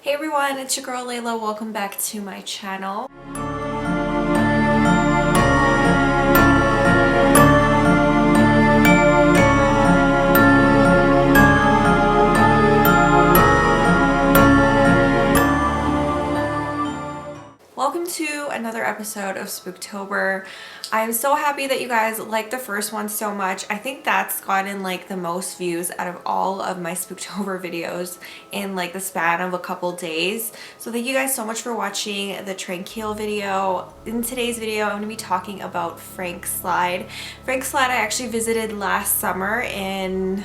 Hey everyone, it's your girl Layla. Welcome back to my channel. Welcome to another episode of Spooktober. I'm so happy that you guys liked the first one so much. I think that's gotten like the most views out of all of my Spooktober videos in like the span of a couple days. So thank you guys so much for watching the Tranquil video. In today's video, I'm going to be talking about Frank Slide. Frank Slide I actually visited last summer in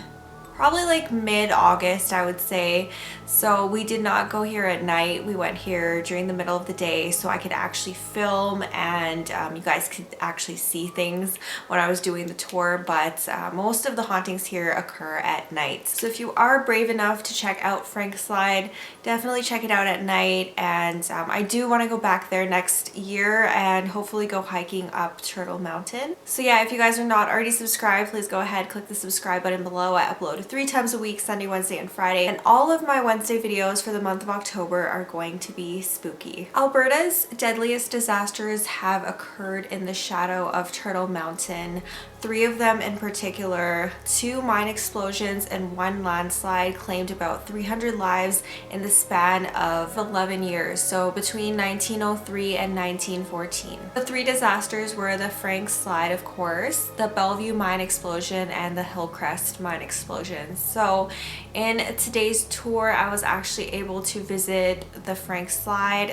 probably like mid-August, I would say. So we did not go here at night. We went here during the middle of the day so I could actually film and you guys could actually see things when I was doing the tour, but most of the hauntings here occur at night. So if you are brave enough to check out Frank Slide, definitely check it out at night. And I do want to go back there next year and hopefully go hiking up Turtle Mountain. So yeah, if you guys are not already subscribed, please go ahead, click the subscribe button below. I upload 3 times a week, Sunday, Wednesday, and Friday, and all of my Wednesday videos for the month of October are going to be spooky. Alberta's deadliest disasters have occurred in the shadow of Turtle Mountain. 3 of them in particular. 2 mine explosions and 1 landslide claimed about 300 lives in the span of 11 years, so between 1903 and 1914. The 3 disasters were the Frank Slide, of course, the Bellevue mine explosion, and the Hillcrest mine explosion. So in today's tour, I was actually able to visit the Frank Slide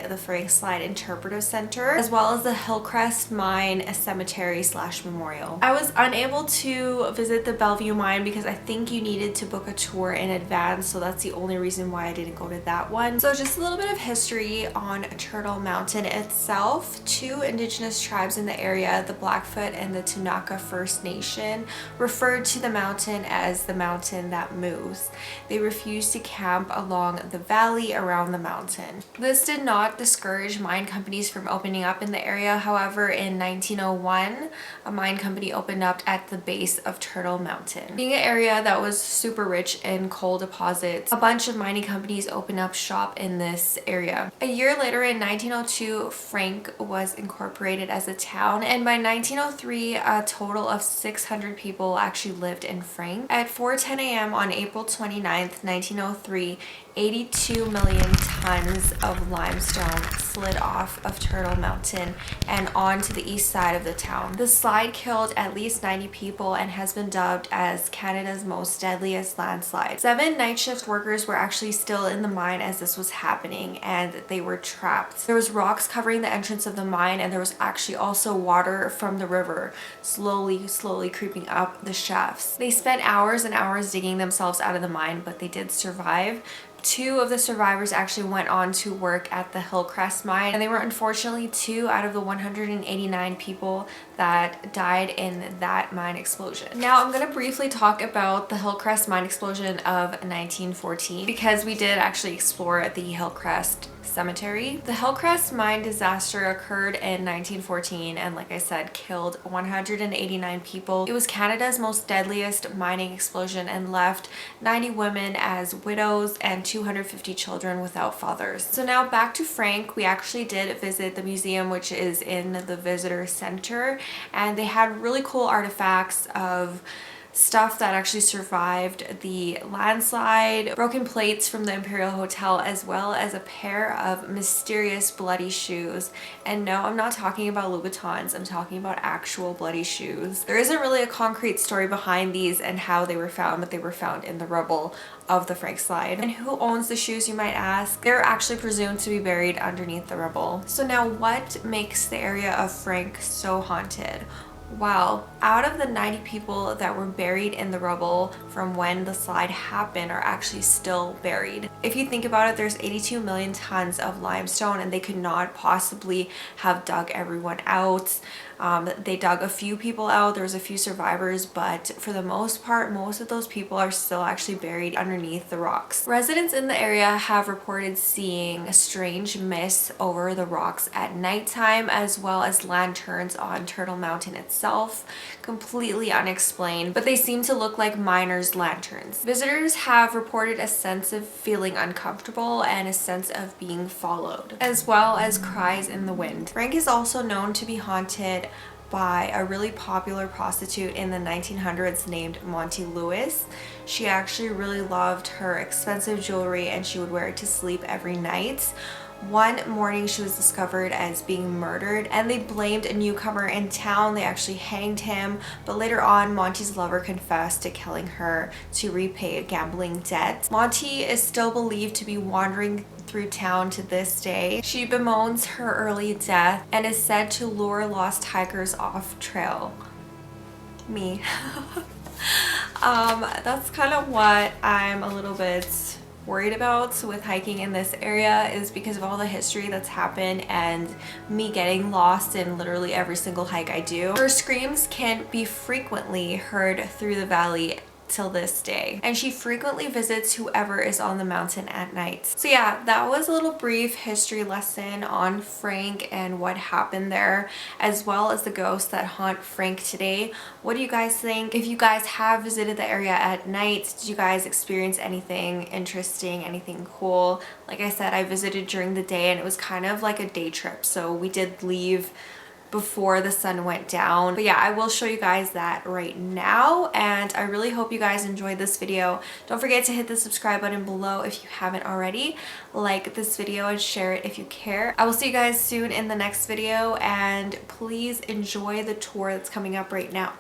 Interpretive Center, as well as the Hillcrest Mine Cemetery / Memorial. I was unable to visit the Bellevue mine because I think you needed to book a tour in advance, so that's the only reason why I didn't go to that one. So just a little bit of history on Turtle Mountain itself. 2 indigenous tribes in the area, the Blackfoot and the Tunaka First Nation, referred to the mountain as the mountain that moves. They refused to camp along the valley around the mountain. This did not discourage mine companies from opening up in the area. However, in 1901, a mine company opened up at the base of Turtle Mountain. Being an area that was super rich in coal deposits, a bunch of mining companies opened up shop in this area. A year later, in 1902, Frank was incorporated as a town, and by 1903, a total of 600 people actually lived in Frank. At 4:10 a.m. on April 29th, 1903, 82 million tons of limestone slid off of Turtle Mountain and onto the east side of the town. The slide killed at least 90 people and has been dubbed as Canada's most deadliest landslide. 7 night shift workers were actually still in the mine as this was happening, and they were trapped. There was rocks covering the entrance of the mine, and there was actually also water from the river slowly creeping up the shafts. They spent hours and hours digging themselves out of the mine, but they did survive. 2 of the survivors actually went on to work at the Hillcrest mine, and they were unfortunately 2 out of the 189 people that died in that mine explosion. Now I'm going to briefly talk about the Hillcrest mine explosion of 1914 because we did actually explore the Hillcrest Cemetery. The Hillcrest mine disaster occurred in 1914 and, like I said, killed 189 people. It was Canada's most deadliest mining explosion and left 90 women as widows and 250 children without fathers. So now back to Frank. We actually did visit the museum, which is in the visitor center, and they had really cool artifacts of stuff that actually survived the landslide, broken plates from the Imperial Hotel, as well as a pair of mysterious bloody shoes. And no, I'm not talking about Louboutins, I'm talking about actual bloody shoes. There isn't really a concrete story behind these and how they were found, but they were found in the rubble of the Frank Slide. And who owns the shoes, you might ask? They're actually presumed to be buried underneath the rubble. So now what makes the area of Frank so haunted? Well, out of the 90 people that were buried in the rubble from when the slide happened are actually still buried. If you think about it, there's 82 million tons of limestone, and they could not possibly have dug everyone out. They dug a few people out. There was a few survivors, but for the most part, most of those people are still actually buried underneath the rocks. Residents in the area have reported seeing a strange mist over the rocks at nighttime, as well as lanterns on Turtle Mountain itself, completely unexplained, but they seem to look like miners' lanterns. Visitors have reported a sense of feeling feeling uncomfortable and a sense of being followed, as well as cries in the wind. Frank is also known to be haunted by a really popular prostitute in the 1900s named Monty Lewis. She actually really loved her expensive jewelry and she would wear it to sleep every night. One morning she was discovered as being murdered and they blamed a newcomer in town. They actually hanged him, but later on Monty's lover confessed to killing her to repay a gambling debt. Monty is still believed to be wandering through town to this day. She bemoans her early death and is said to lure lost hikers off trail. Me. That's kind of what I'm a little bit worried about with hiking in this area, is because of all the history that's happened and me getting lost in literally every single hike I do. Her screams can be frequently heard through the valley till this day, and she frequently visits whoever is on the mountain at night. So yeah, that was a little brief history lesson on Frank and what happened there, as well as the ghosts that haunt Frank today. What do you guys think? If you guys have visited the area at night, did you guys experience anything interesting, anything cool? Like I said, I visited during the day and it was kind of like a day trip, so we did leave before the sun went down. But yeah, I will show you guys that right now, and I really hope you guys enjoyed this video. Don't forget to hit the subscribe button below if you haven't already. Like this video and share it if you care. I will see you guys soon in the next video, and please enjoy the tour that's coming up right now.